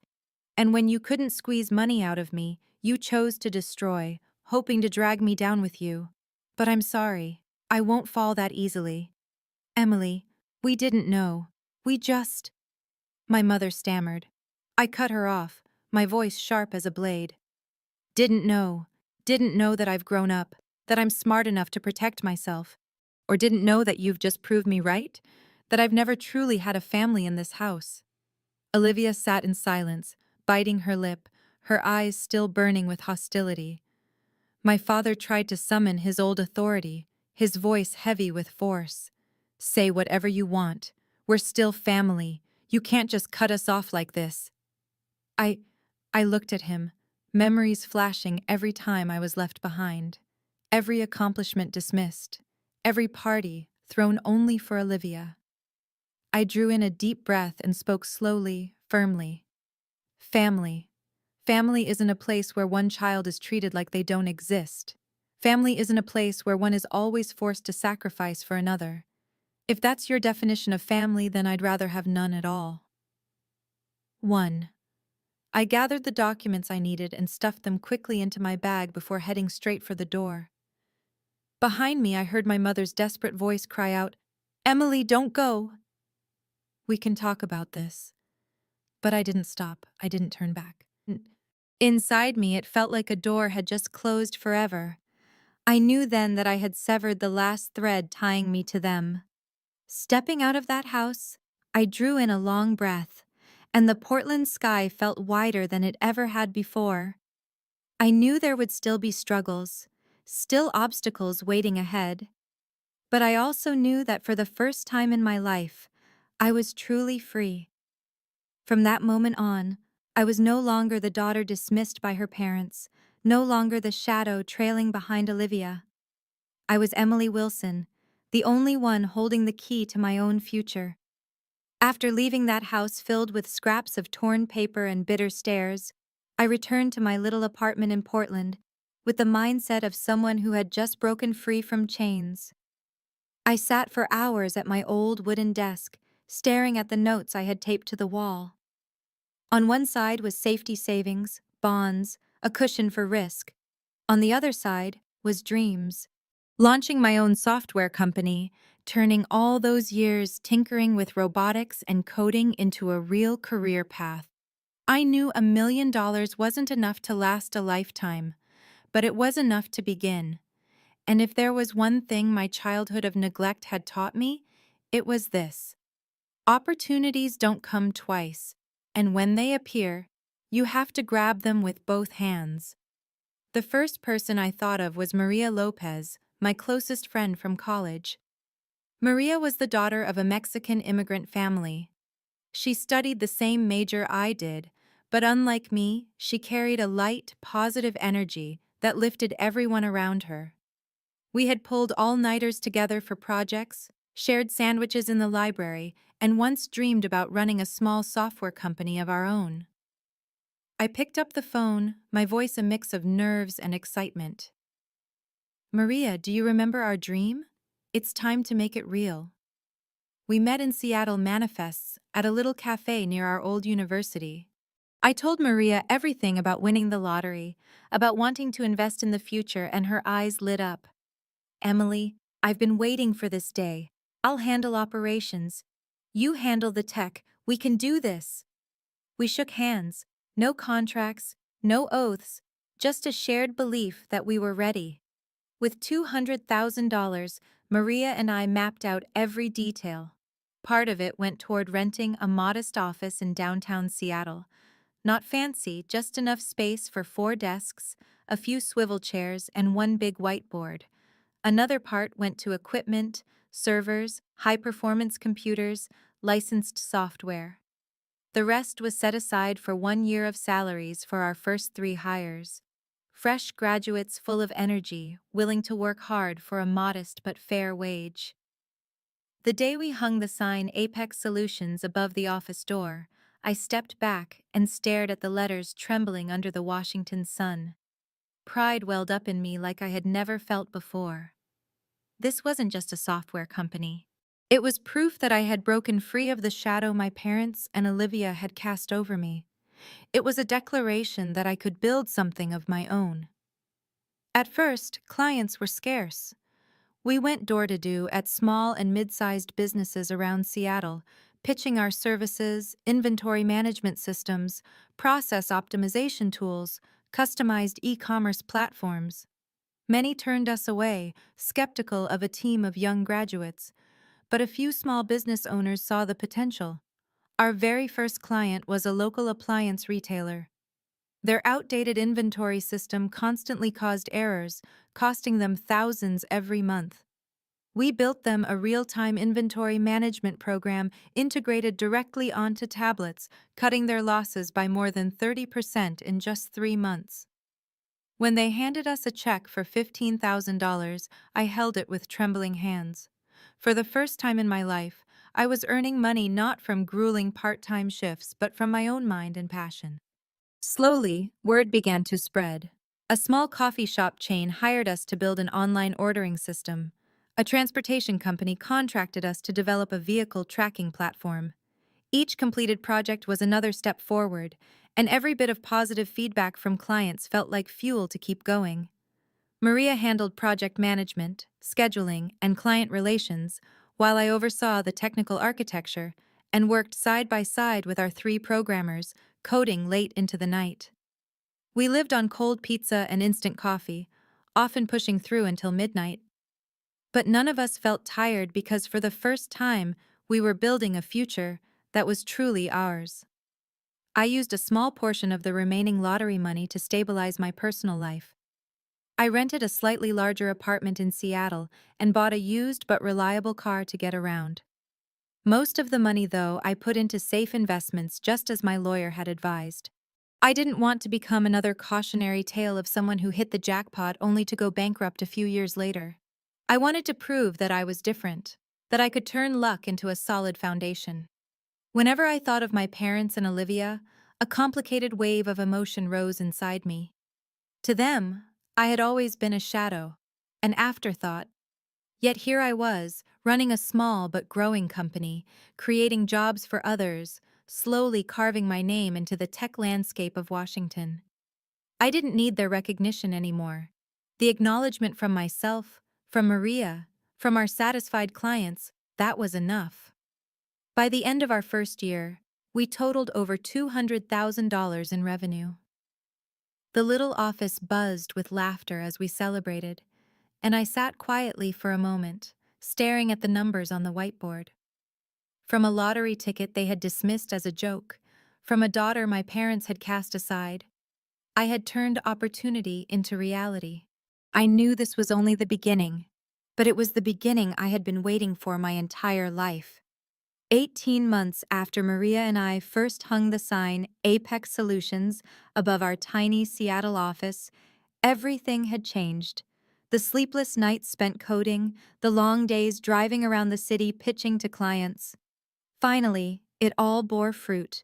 And when you couldn't squeeze money out of me, you chose to destroy, hoping to drag me down with you. But I'm sorry, I won't fall that easily. Emily, we didn't know. We just—" My mother stammered. I cut her off, my voice sharp as a blade. "Didn't know. Didn't know that I've grown up, that I'm smart enough to protect myself. Or didn't know that you've just proved me right, that I've never truly had a family in this house." Olivia sat in silence, biting her lip, her eyes still burning with hostility. My father tried to summon his old authority, his voice heavy with force. "Say whatever you want. We're still family. You can't just cut us off like this." I looked at him, memories flashing every time I was left behind. Every accomplishment dismissed. Every party thrown only for Olivia. I drew in a deep breath and spoke slowly, firmly. "Family. Family isn't a place where one child is treated like they don't exist. Family isn't a place where one is always forced to sacrifice for another. If that's your definition of family, then I'd rather have none at all." 1. I gathered the documents I needed and stuffed them quickly into my bag before heading straight for the door. Behind me, I heard my mother's desperate voice cry out, "Emily, don't go." "We can talk about this." But I didn't stop. I didn't turn back. Inside me, it felt like a door had just closed forever. I knew then that I had severed the last thread tying me to them. Stepping out of that house, I drew in a long breath, and the Portland sky felt wider than it ever had before. I knew there would still be struggles, still obstacles waiting ahead. But I also knew that for the first time in my life, I was truly free. From that moment on, I was no longer the daughter dismissed by her parents, no longer the shadow trailing behind Olivia. I was Emily Wilson, the only one holding the key to my own future. After leaving that house filled with scraps of torn paper and bitter stares, I returned to my little apartment in Portland, with the mindset of someone who had just broken free from chains. I sat for hours at my old wooden desk, staring at the notes I had taped to the wall. On one side was safety savings, bonds, a cushion for risk. On the other side was dreams. Launching my own software company, turning all those years tinkering with robotics and coding into a real career path. I knew $1 million wasn't enough to last a lifetime, but it was enough to begin. And if there was one thing my childhood of neglect had taught me, it was this. Opportunities don't come twice, and when they appear, you have to grab them with both hands. The first person I thought of was Maria Lopez, my closest friend from college. Maria was the daughter of a Mexican immigrant family. She studied the same major I did, but unlike me, she carried a light, positive energy that lifted everyone around her. We had pulled all-nighters together for projects, shared sandwiches in the library, and once dreamed about running a small software company of our own. I picked up the phone, my voice a mix of nerves and excitement. "Maria, do you remember our dream? It's time to make it real." We met in Seattle Manifests at a little cafe near our old university. I told Maria everything about winning the lottery, about wanting to invest in the future, and her eyes lit up. "Emily, I've been waiting for this day. I'll handle operations. You handle the tech. We can do this." We shook hands. No contracts, no oaths, just a shared belief that we were ready. With $200,000, Maria and I mapped out every detail. Part of it went toward renting a modest office in downtown Seattle. Not fancy, just enough space for 4 desks, a few swivel chairs, and one big whiteboard. Another part went to equipment, servers, high-performance computers, licensed software. The rest was set aside for 1 year of salaries for our first 3 hires. Fresh graduates full of energy, willing to work hard for a modest but fair wage. The day we hung the sign Apex Solutions above the office door, I stepped back and stared at the letters trembling under the Washington sun. Pride welled up in me like I had never felt before. This wasn't just a software company. It was proof that I had broken free of the shadow my parents and Olivia had cast over me. It was a declaration that I could build something of my own. At first, clients were scarce. We went door-to-door at small and mid-sized businesses around Seattle, pitching our services, inventory management systems, process optimization tools, customized e-commerce platforms. Many turned us away, skeptical of a team of young graduates, but a few small business owners saw the potential. Our very first client was a local appliance retailer. Their outdated inventory system constantly caused errors, costing them thousands every month. We built them a real-time inventory management program integrated directly onto tablets, cutting their losses by more than 30% in just 3 months. When they handed us a check for $15,000, I held it with trembling hands. For the first time in my life, I was earning money not from grueling part-time shifts but from my own mind and passion. Slowly, word began to spread. A small coffee shop chain hired us to build an online ordering system. A transportation company contracted us to develop a vehicle tracking platform. Each completed project was another step forward, and every bit of positive feedback from clients felt like fuel to keep going. Maria handled project management, scheduling, and client relations, while I oversaw the technical architecture and worked side by side with our 3 programmers, coding late into the night. We lived on cold pizza and instant coffee, often pushing through until midnight. But none of us felt tired because for the first time, we were building a future that was truly ours. I used a small portion of the remaining lottery money to stabilize my personal life. I rented a slightly larger apartment in Seattle and bought a used but reliable car to get around. Most of the money, though, I put into safe investments just as my lawyer had advised. I didn't want to become another cautionary tale of someone who hit the jackpot only to go bankrupt a few years later. I wanted to prove that I was different, that I could turn luck into a solid foundation. Whenever I thought of my parents and Olivia, a complicated wave of emotion rose inside me. To them, I had always been a shadow, an afterthought. Yet here I was, running a small but growing company, creating jobs for others, slowly carving my name into the tech landscape of Washington. I didn't need their recognition anymore. The acknowledgement from myself, from Maria, from our satisfied clients, that was enough. By the end of our first year, we totaled over $200,000 in revenue. The little office buzzed with laughter as we celebrated, and I sat quietly for a moment, staring at the numbers on the whiteboard. From a lottery ticket they had dismissed as a joke, from a daughter my parents had cast aside, I had turned opportunity into reality. I knew this was only the beginning, but it was the beginning I had been waiting for my entire life. 18 months after Maria and I first hung the sign Apex Solutions above our tiny Seattle office, everything had changed. The sleepless nights spent coding, the long days driving around the city pitching to clients. Finally, it all bore fruit.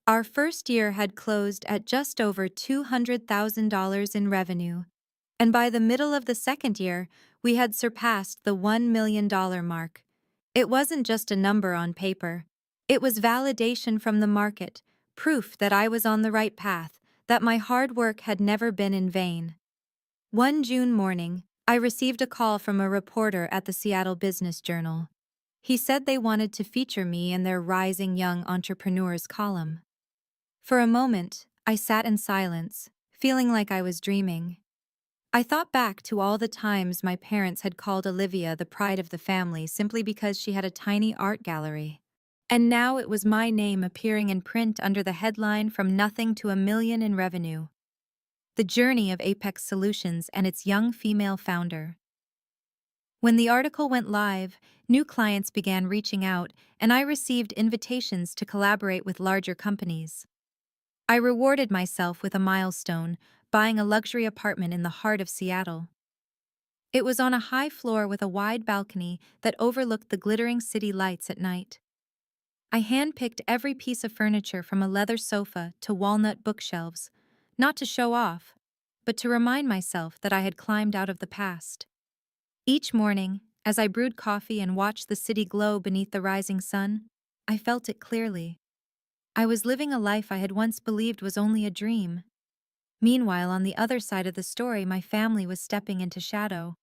Our first year had closed at just over $200,000 in revenue, and by the middle of the second year, we had surpassed the $1 million mark. It wasn't just a number on paper. It was validation from the market, proof that I was on the right path, that my hard work had never been in vain. One June morning, I received a call from a reporter at the Seattle Business Journal. He said they wanted to feature me in their Rising Young Entrepreneurs column. For a moment, I sat in silence, feeling like I was dreaming. I thought back to all the times my parents had called Olivia the pride of the family simply because she had a tiny art gallery. And now it was my name appearing in print under the headline "From Nothing to a Million in Revenue." The journey of Apex Solutions and its young female founder. When the article went live, new clients began reaching out, and I received invitations to collaborate with larger companies. I rewarded myself with a milestone, buying a luxury apartment in the heart of Seattle. It was on a high floor with a wide balcony that overlooked the glittering city lights at night. I handpicked every piece of furniture from a leather sofa to walnut bookshelves, not to show off, but to remind myself that I had climbed out of the past. Each morning, as I brewed coffee and watched the city glow beneath the rising sun, I felt it clearly. I was living a life I had once believed was only a dream. Meanwhile, on the other side of the story, my family was stepping into shadow.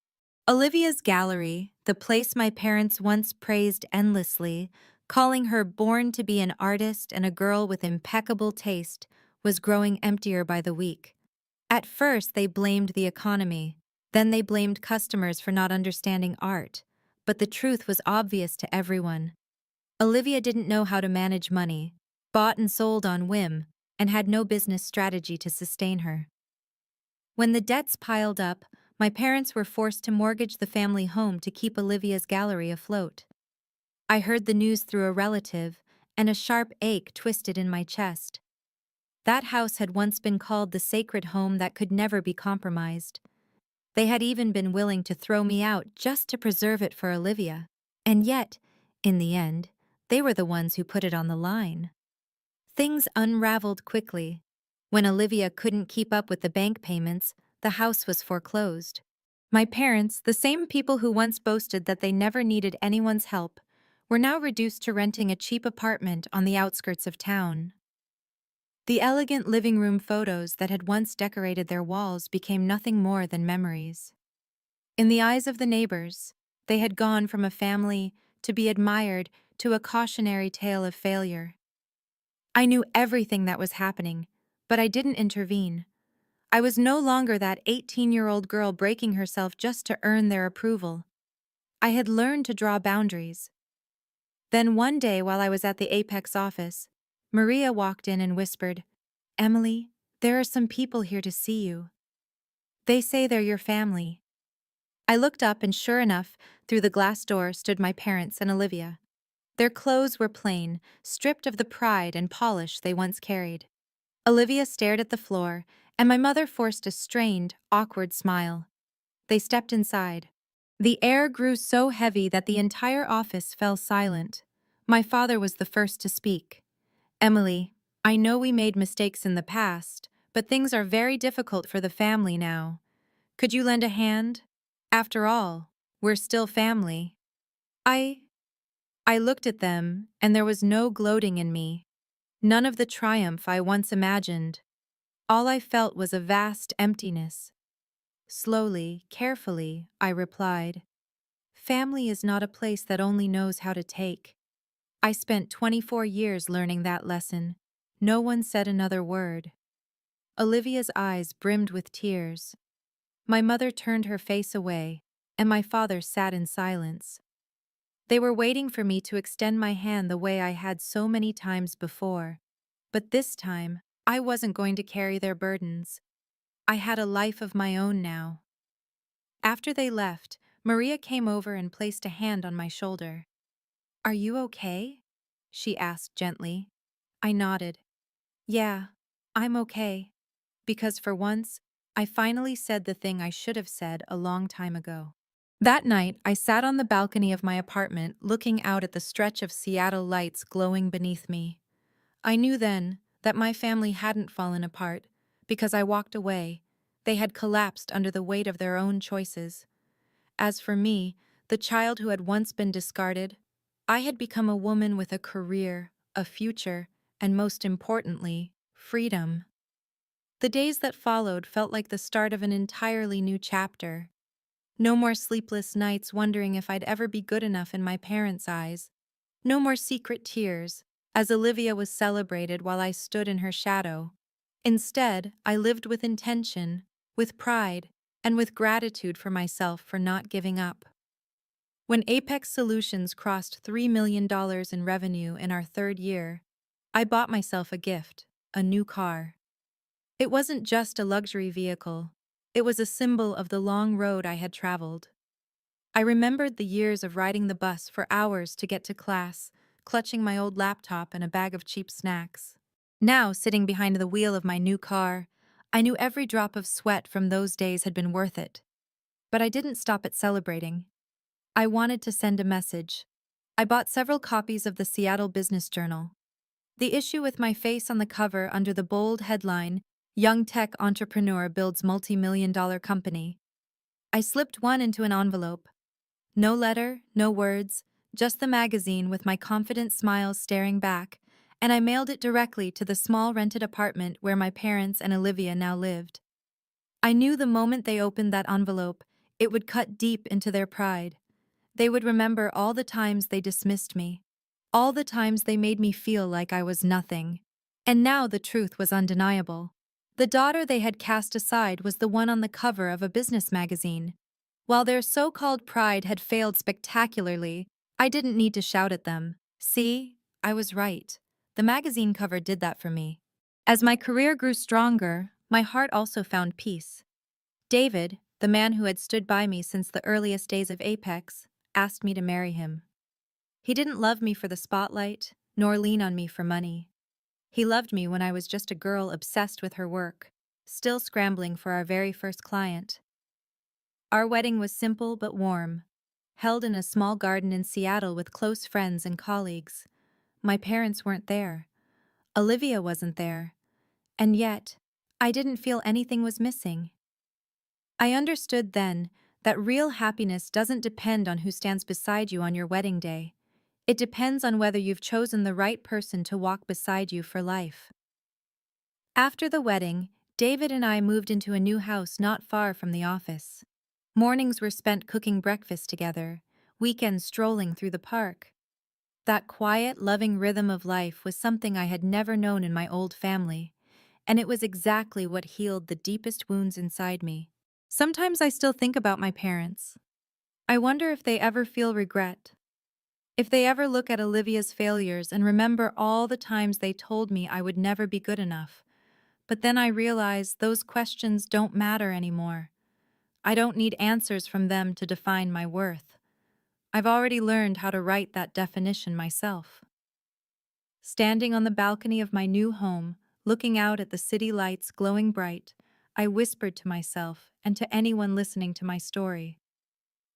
Olivia's gallery, the place my parents once praised endlessly, calling her born to be an artist and a girl with impeccable taste, was growing emptier by the week. At first, they blamed the economy. Then they blamed customers for not understanding art. But the truth was obvious to everyone. Olivia didn't know how to manage money, bought and sold on whim, and had no business strategy to sustain her. When the debts piled up, my parents were forced to mortgage the family home to keep Olivia's gallery afloat. I heard the news through a relative, and a sharp ache twisted in my chest. That house had once been called the sacred home that could never be compromised. They had even been willing to throw me out just to preserve it for Olivia. And yet, in the end, they were the ones who put it on the line. Things unraveled quickly. When Olivia couldn't keep up with the bank payments, the house was foreclosed. My parents, the same people who once boasted that they never needed anyone's help, were now reduced to renting a cheap apartment on the outskirts of town. The elegant living room photos that had once decorated their walls became nothing more than memories. In the eyes of the neighbors, they had gone from a family to be admired to a cautionary tale of failure. I knew everything that was happening, but I didn't intervene. I was no longer that 18-year-old girl breaking herself just to earn their approval. I had learned to draw boundaries. Then one day while I was at the Apex office, Maria walked in and whispered, "Emily, there are some people here to see you. They say they're your family." I looked up and sure enough, through the glass door stood my parents and Olivia. Their clothes were plain, stripped of the pride and polish they once carried. Olivia stared at the floor, and my mother forced a strained, awkward smile. They stepped inside. The air grew so heavy that the entire office fell silent. My father was the first to speak. "Emily, I know we made mistakes in the past, but things are very difficult for the family now. Could you lend a hand? After all, we're still family. I I looked at them, and there was no gloating in me, none of the triumph I once imagined. All I felt was a vast emptiness. Slowly, carefully, I replied, family is not a place that only knows how to take. I spent 24 years learning that lesson. No one said another word. Olivia's eyes brimmed with tears. My mother turned her face away, and my father sat in silence. They were waiting for me to extend my hand the way I had so many times before. But this time, I wasn't going to carry their burdens. I had a life of my own now. After they left, Maria came over and placed a hand on my shoulder. "Are you okay?" she asked gently. I nodded. "Yeah, I'm okay." Because for once, I finally said the thing I should have said a long time ago. That night, I sat on the balcony of my apartment looking out at the stretch of Seattle lights glowing beneath me. I knew then that my family hadn't fallen apart because I walked away. They had collapsed under the weight of their own choices. As for me, the child who had once been discarded, I had become a woman with a career, a future, and most importantly, freedom. The days that followed felt like the start of an entirely new chapter. No more sleepless nights wondering if I'd ever be good enough in my parents' eyes. No more secret tears, as Olivia was celebrated while I stood in her shadow. Instead, I lived with intention, with pride, and with gratitude for myself for not giving up. When Apex Solutions crossed $3 million in revenue in our third year, I bought myself a gift, a new car. It wasn't just a luxury vehicle. It was a symbol of the long road I had traveled. I remembered the years of riding the bus for hours to get to class, clutching my old laptop and a bag of cheap snacks. Now, sitting behind the wheel of my new car, I knew every drop of sweat from those days had been worth it. But I didn't stop at celebrating. I wanted to send a message. I bought several copies of the Seattle Business Journal. The issue with my face on the cover under the bold headline, "Young Tech Entrepreneur Builds Multi-Million-Dollar Company." I slipped one into an envelope. No letter, no words, just the magazine with my confident smile staring back, and I mailed it directly to the small rented apartment where my parents and Olivia now lived. I knew the moment they opened that envelope, it would cut deep into their pride. They would remember all the times they dismissed me, all the times they made me feel like I was nothing. And now the truth was undeniable. The daughter they had cast aside was the one on the cover of a business magazine. While their so-called pride had failed spectacularly, I didn't need to shout at them. See, I was right. The magazine cover did that for me. As my career grew stronger, my heart also found peace. David, the man who had stood by me since the earliest days of Apex, asked me to marry him. He didn't love me for the spotlight, nor lean on me for money. He loved me when I was just a girl obsessed with her work, still scrambling for our very first client. Our wedding was simple but warm, held in a small garden in Seattle with close friends and colleagues. My parents weren't there. Olivia wasn't there. And yet, I didn't feel anything was missing. I understood then that real happiness doesn't depend on who stands beside you on your wedding day. It depends on whether you've chosen the right person to walk beside you for life. After the wedding, David and I moved into a new house not far from the office. Mornings were spent cooking breakfast together, weekends strolling through the park. That quiet, loving rhythm of life was something I had never known in my old family, and it was exactly what healed the deepest wounds inside me. Sometimes I still think about my parents. I wonder if they ever feel regret. If they ever look at Olivia's failures and remember all the times they told me I would never be good enough. But then I realize those questions don't matter anymore. I don't need answers from them to define my worth. I've already learned how to write that definition myself. Standing on the balcony of my new home, looking out at the city lights glowing bright, I whispered to myself and to anyone listening to my story.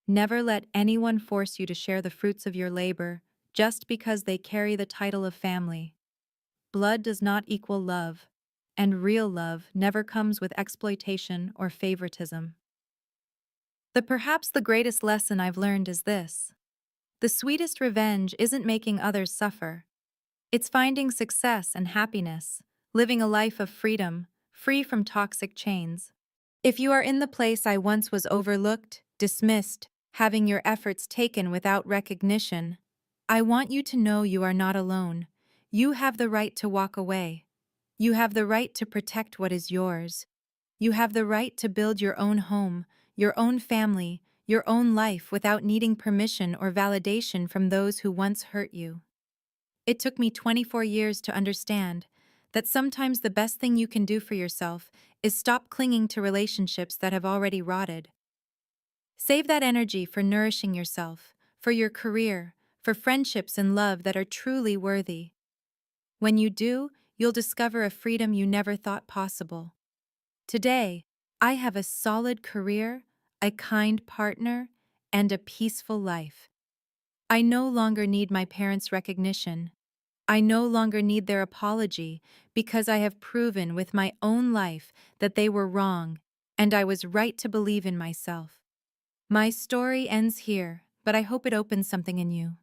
Never let anyone force you to share the fruits of your labor just because they carry the title of family. Blood does not equal love, and real love never comes with exploitation or favoritism. Perhaps the greatest lesson I've learned is this: the sweetest revenge isn't making others suffer. It's finding success and happiness, living a life of freedom, free from toxic chains. If you are in the place I once was, overlooked, dismissed, having your efforts taken without recognition, I want you to know you are not alone. You have the right to walk away. You have the right to protect what is yours. You have the right to build your own home, your own family, your own life without needing permission or validation from those who once hurt you. It took me 24 years to understand that sometimes the best thing you can do for yourself is stop clinging to relationships that have already rotted. Save that energy for nourishing yourself, for your career, for friendships and love that are truly worthy. When you do, you'll discover a freedom you never thought possible. Today, I have a solid career, a kind partner, and a peaceful life. I no longer need my parents' recognition. I no longer need their apology because I have proven with my own life that they were wrong and I was right to believe in myself. My story ends here, but I hope it opens something in you.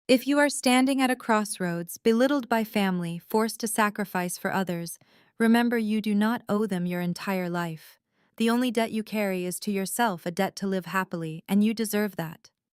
If you are standing at a crossroads, belittled by family, forced to sacrifice for others, remember you do not owe them your entire life. The only debt you carry is to yourself, a debt to live happily, and you deserve that.